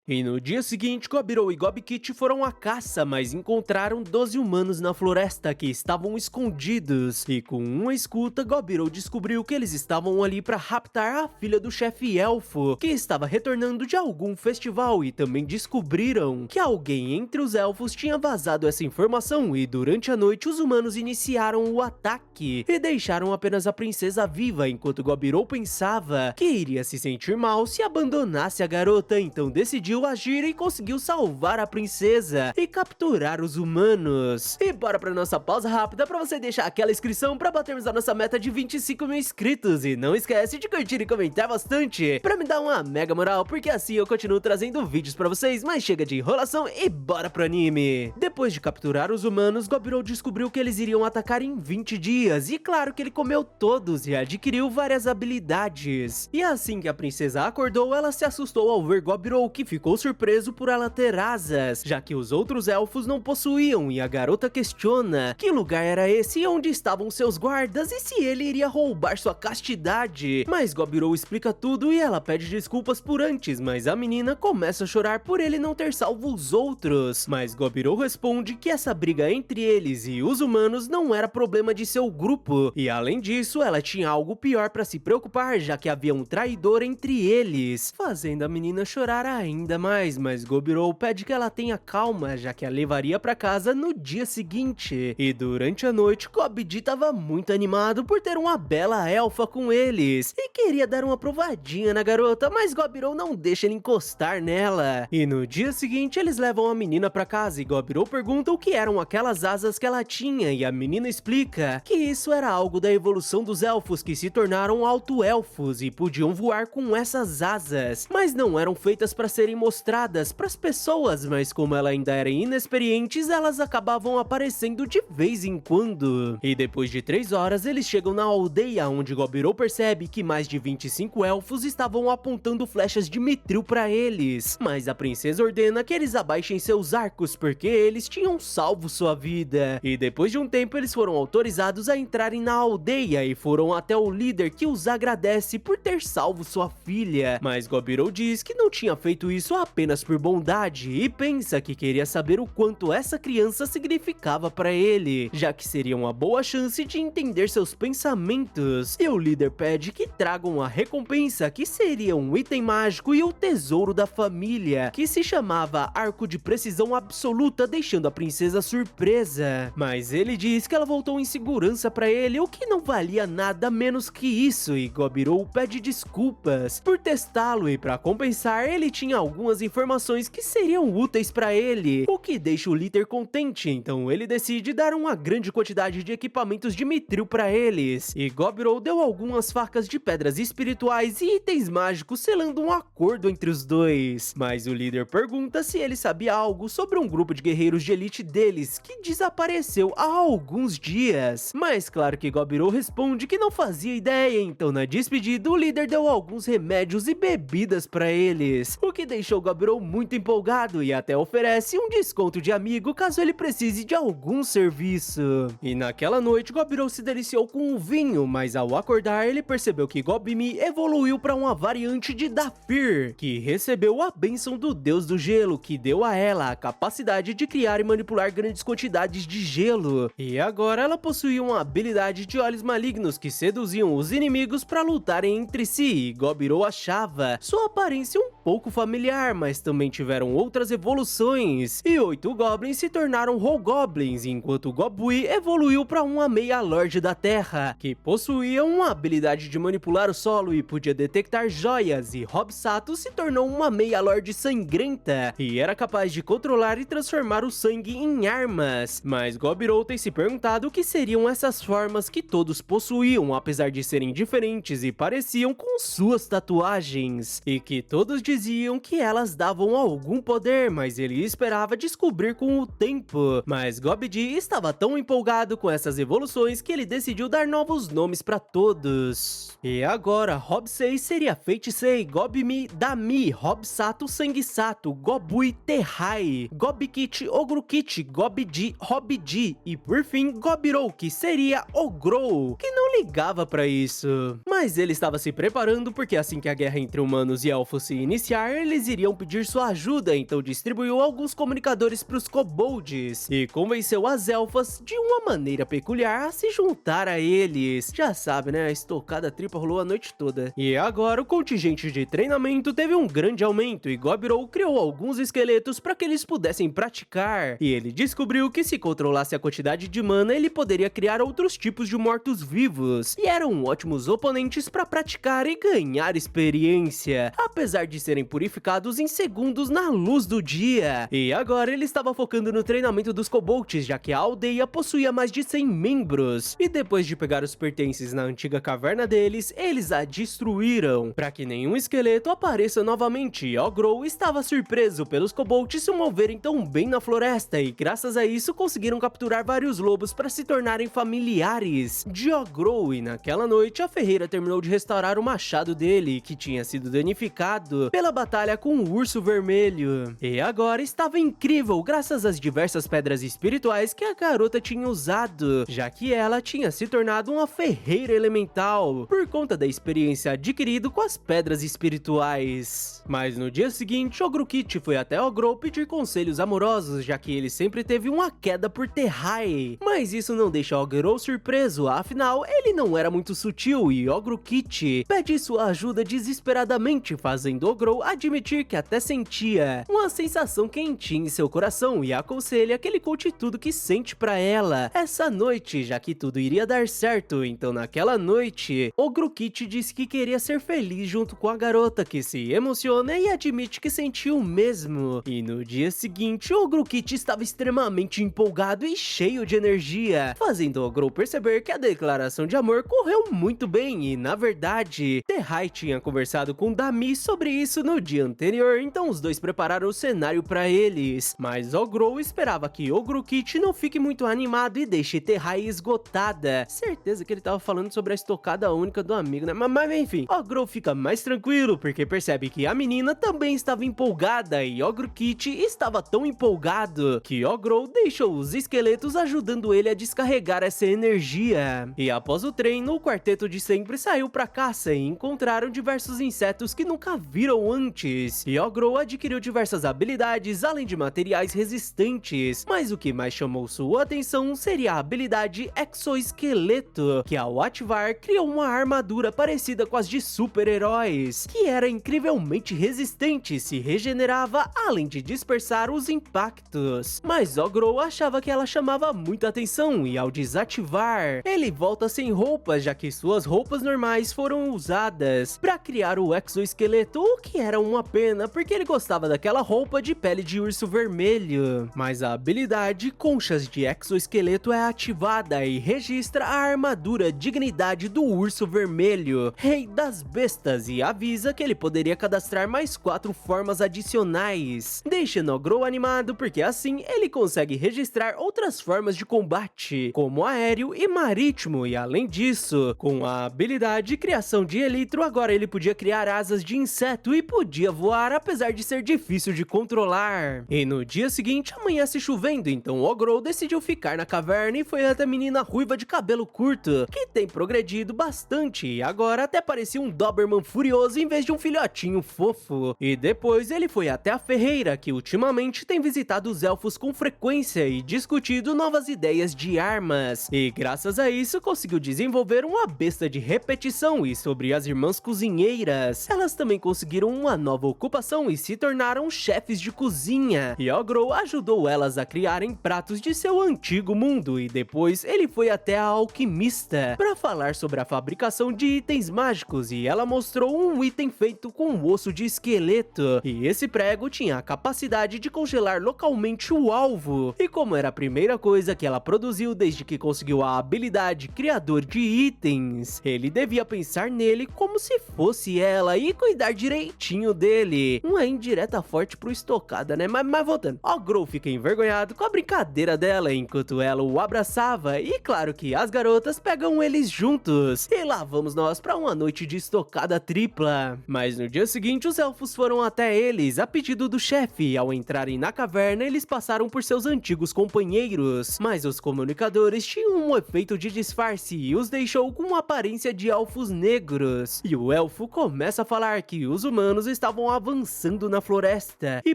E no dia seguinte, Gobirou e Gobkit foram à caça, mas encontraram 12 humanos na floresta que estavam escondidos. E com uma escuta, Gobirou descobriu que eles estavam ali para raptar a filha do chefe elfo, que estava retornando de algum festival, e também descobriram que alguém entre os elfos tinha vazado essa informação, e durante a noite os humanos iniciaram o ataque e deixaram apenas a princesa viva, enquanto Gobirou pensava que iria se sentir mal se abandonasse a garota. Então decidiu agir e conseguiu salvar a princesa e capturar os humanos. E bora pra nossa pausa rápida pra você deixar aquela inscrição pra batermos a nossa meta de 25 mil inscritos, e não esquece de curtir e comentar bastante pra me dar uma mega moral, porque assim eu continuo trazendo vídeos pra vocês. Mas chega de enrolação e bora pro anime. Depois de capturar os humanos, Gobirou descobriu que eles iriam atacar em 20 dias, e claro que ele comeu todos e adquiriu várias habilidades. E assim que a princesa acordou, ela se assustou ao ver Gobirou, que ficou surpreso por ela ter asas, já que os outros elfos não possuíam, e a garota questiona que lugar era esse e onde estavam seus guardas e se ele iria roubar sua castidade. Mas Gobirou explica tudo e ela pede desculpas por antes, mas a menina começa a chorar por ele não ter salvo os outros. Mas Gobirou responde que essa briga entre eles e os humanos não era problema de seu grupo, e além disso ela tinha algo pior para se preocupar, já que havia um traidor entre eles, fazendo a menina chorar ainda mais. Mas Gobirou pede que ela tenha calma, já que a levaria para casa no dia seguinte. E durante a noite, Gobdi estava muito animado por ter uma bela elfa com eles e queria dar uma provadinha na garota, mas Gobirou não deixa ele encostar nela. E no dia seguinte eles levam a menina para casa e Gobirou pergunta o que eram aquelas asas que ela tinha, e a menina explica que isso era algo da evolução dos elfos, que se tornaram alto-elfos e podiam voar com essas asas, mas não eram feitas para serem mostradas para as pessoas, mas como ela ainda era inexperientes, elas acabavam aparecendo de vez em quando. E depois de 3 horas eles chegam na aldeia, onde Gobirou percebe que mais de 25 elfos estavam apontando flechas de mitril para eles, mas a princesa ordena que eles abaixem seus arcos porque eles tinham salvo sua vida. E depois de um tempo eles foram autorizados a entrarem na aldeia e foram até o líder, que os agradece por ter salvo sua filha, mas Gobirou diz que não tinha feito isso apenas por bondade e pensa que queria saber o quanto essa criança significava para ele, já que seria uma boa chance de entender seus pensamentos. E o líder pede que tragam a recompensa, que seria um item mágico e o tesouro da família, que se chamava Arco de Precisão Absoluta, deixando a princesa surpresa. Mas ele diz que ela voltou em segurança para ele, o que não valia nada menos que isso, e Gobirou pede desculpas por testá-lo, e para compensar ele tinha algumas informações que seriam úteis para ele, o que deixa o líder contente. Então ele decide dar uma grande quantidade de equipamentos de mitril para eles, e Gobirou deu algumas facas de pedras espirituais e itens mágicos, selando um acordo entre os dois. Mas o líder pergunta se ele sabia algo sobre um grupo de guerreiros de elite deles que desapareceu há alguns dias, mas claro que Gobirou responde que não fazia ideia. Então na despedida o líder deu alguns remédios e bebidas para eles, o que deixou Gobirou muito empolgado e até oferece um desconto de amigo caso ele precise de algum serviço. E naquela noite Gobirou se deliciou com o vinho, mas ao acordar ele percebeu que Gobmi evoluiu para uma variante de Dafir, que recebeu a bênção do deus do gelo, que deu a ela a capacidade de criar e manipular grandes quantidades de gelo. E agora ela possuía uma habilidade de olhos malignos que seduziam os inimigos para lutarem entre si, e Gobirou achava sua aparência um pouco familiar, mas também tiveram outras evoluções, e 8 goblins se tornaram Hobgoblins, enquanto Gobui evoluiu para uma meia lorde da terra, que possuía uma habilidade de manipular o solo e podia detectar joias, e Hobsato se tornou uma meia lorde sangrenta, e era capaz de controlar e transformar o sangue em armas. Mas Gobirou tem se perguntado o que seriam essas formas que todos possuíam, apesar de serem diferentes e pareciam com suas tatuagens, e que todos diziam que elas davam algum poder, mas ele esperava descobrir com o tempo. Mas Gobdi estava tão empolgado com essas evoluções que ele decidiu dar novos nomes para todos. E agora Hobsei seria Feitiçei, Gobmi, Dami, Hobsato, Sanguessato, Gobui, Terrai, Gobkit, Ogrokit, Gobdi, Hobdi e por fim Gobirou, que seria Ogrou, que não ligava para isso. Mas ele estava se preparando porque assim que a guerra entre humanos e elfos se iniciar, eles iriam iriam pedir sua ajuda, então distribuiu alguns comunicadores para os kobolds e convenceu as elfas de uma maneira peculiar a se juntar a eles. Já sabe, né? A estocada tripla rolou a noite toda. E agora o contingente de treinamento teve um grande aumento e Gobirou criou alguns esqueletos para que eles pudessem praticar. E ele descobriu que se controlasse a quantidade de mana, ele poderia criar outros tipos de mortos-vivos. E eram ótimos oponentes para praticar e ganhar experiência, apesar de serem purificados em segundos na luz do dia. E agora ele estava focando no treinamento dos kobolds, já que a aldeia possuía mais de 100 membros. E depois de pegar os pertences na antiga caverna deles, eles a destruíram, para que nenhum esqueleto apareça novamente. E Ogrou estava surpreso pelos kobolds se moverem tão bem na floresta, e graças a isso conseguiram capturar vários lobos para se tornarem familiares de Ogrou. E naquela noite a ferreira terminou de restaurar o machado dele, que tinha sido danificado pela batalha com o urso vermelho. E agora estava incrível graças às diversas pedras espirituais que a garota tinha usado, já que ela tinha se tornado uma ferreira elemental por conta da experiência adquirida com as pedras espirituais. Mas no dia seguinte, Ogrokit foi até Ogrou pedir conselhos amorosos, já que ele sempre teve uma queda por Terrai. Mas isso não deixa Ogrou surpreso, afinal ele não era muito sutil e Ogrokit pede sua ajuda desesperadamente, fazendo Ogrou admitir que até sentia uma sensação quentinha em seu coração e aconselha que ele conte tudo que sente pra ela essa noite, já que tudo iria dar certo. Então naquela noite, Ogrokit disse que queria ser feliz junto com a garota, que se emociona e admite que sentiu o mesmo. E no dia seguinte, Ogrokit estava extremamente empolgado e cheio de energia, fazendo Ogrou perceber que a declaração de amor correu muito bem e, na verdade, Terrai tinha conversado com Dami sobre isso no dia anterior, então os dois prepararam o cenário para eles. Mas Ogrou esperava que Ogrokit não fique muito animado e deixe Terrai esgotada. Certeza que ele tava falando sobre a estocada única do amigo, né? Mas enfim, Ogrou fica mais tranquilo porque percebe que a menina também estava empolgada e Ogrokit estava tão empolgado que Ogrou deixou os esqueletos ajudando ele a descarregar essa energia. E após o treino, o quarteto de sempre saiu pra caça e encontraram diversos insetos que nunca viram antes. E Ogrou adquiriu diversas habilidades além de materiais resistentes, mas o que mais chamou sua atenção seria a habilidade Exoesqueleto, que ao ativar criou uma armadura parecida com as de super-heróis, que era incrivelmente resistente e se regenerava além de dispersar os impactos. Mas Ogrou achava que ela chamava muita atenção e ao desativar, ele volta sem roupas, já que suas roupas normais foram usadas para criar o exoesqueleto, o que era uma pena porque ele gostava daquela roupa de pele de urso vermelho. Mas a habilidade Conchas de Exoesqueleto é ativada e registra a armadura dignidade do urso vermelho, rei das bestas, e avisa que ele poderia cadastrar mais 4 formas adicionais, deixando Ogrou animado porque assim ele consegue registrar outras formas de combate, como aéreo e marítimo, e além disso, com a habilidade Criação de Elitro, agora ele podia criar asas de inseto e podia voar, apesar de ser difícil de controlar. E no dia seguinte amanhece chovendo, então Ogrou decidiu ficar na caverna e foi até a menina ruiva de cabelo curto, que tem progredido bastante e agora até parecia um Doberman furioso em vez de um filhotinho fofo. E depois ele foi até a ferreira, que ultimamente tem visitado os elfos com frequência e discutido novas ideias de armas, e graças a isso conseguiu desenvolver uma besta de repetição. E sobre as irmãs cozinheiras, elas também conseguiram uma nova ocupação e se tornaram chefes de cozinha, e Ogrou ajudou elas a criarem pratos de seu antigo mundo. E depois ele foi até a alquimista para falar sobre a fabricação de itens mágicos, e ela mostrou um item feito com osso de esqueleto, e esse prego tinha a capacidade de congelar localmente o alvo. E como era a primeira coisa que ela produziu desde que conseguiu a habilidade Criador de Itens, ele devia pensar nele como se fosse ela e cuidar direitinho dele. Uma indireta forte pro estocada, né? Mas voltando, Ogrou fica envergonhado com a brincadeira dela enquanto ela o abraçava, e claro que as garotas pegam eles juntos, e lá vamos nós pra uma noite de estocada tripla. Mas no dia seguinte os elfos foram até eles a pedido do chefe, e ao entrarem na caverna eles passaram por seus antigos companheiros, mas os comunicadores tinham um efeito de disfarce e os deixou com uma aparência de elfos negros, e o elfo começa a falar que os humanos estavam avançando na floresta e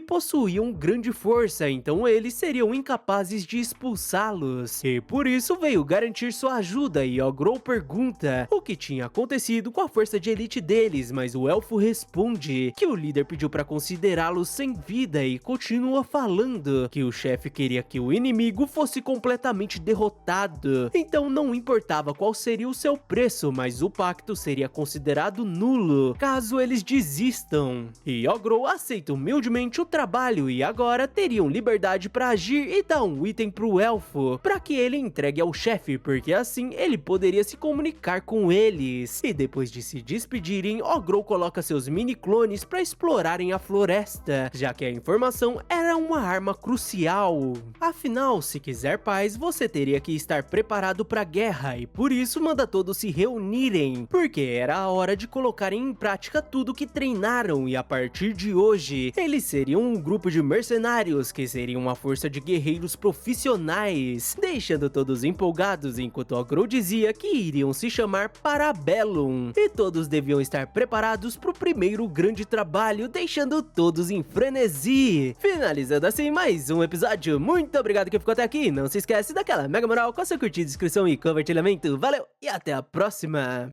possuíam grande força, então eles seriam incapazes de expulsá-los. E por isso veio garantir sua ajuda e Ogrou pergunta o que tinha acontecido com a força de elite deles, mas o elfo responde que o líder pediu para considerá-los sem vida e continua falando que o chefe queria que o inimigo fosse completamente derrotado. Então não importava qual seria o seu preço, mas o pacto seria considerado nulo caso eles desistam. E Ogrou aceita humildemente o trabalho e agora teriam liberdade para agir e dar um item pro elfo para que ele entregue ao chefe, porque assim ele poderia se comunicar com eles. E depois de se despedirem, Ogrou coloca seus mini-clones para explorarem a floresta, já que a informação era uma arma crucial. Afinal, se quiser paz, você teria que estar preparado para a guerra e por isso manda todos se reunirem, porque era a hora de colocarem em prática tudo que treinaram e a partir de hoje, eles seriam um grupo de mercenários que seriam uma força de guerreiros profissionais, deixando todos empolgados enquanto Ogrou dizia que iriam se chamar Parabellum e todos deviam estar preparados para o primeiro grande trabalho, deixando todos em frenesi. Finalizando assim mais um episódio. Muito obrigado que ficou até aqui. Não se esquece daquela mega moral com a sua curtida, inscrição e compartilhamento. Valeu e até a próxima!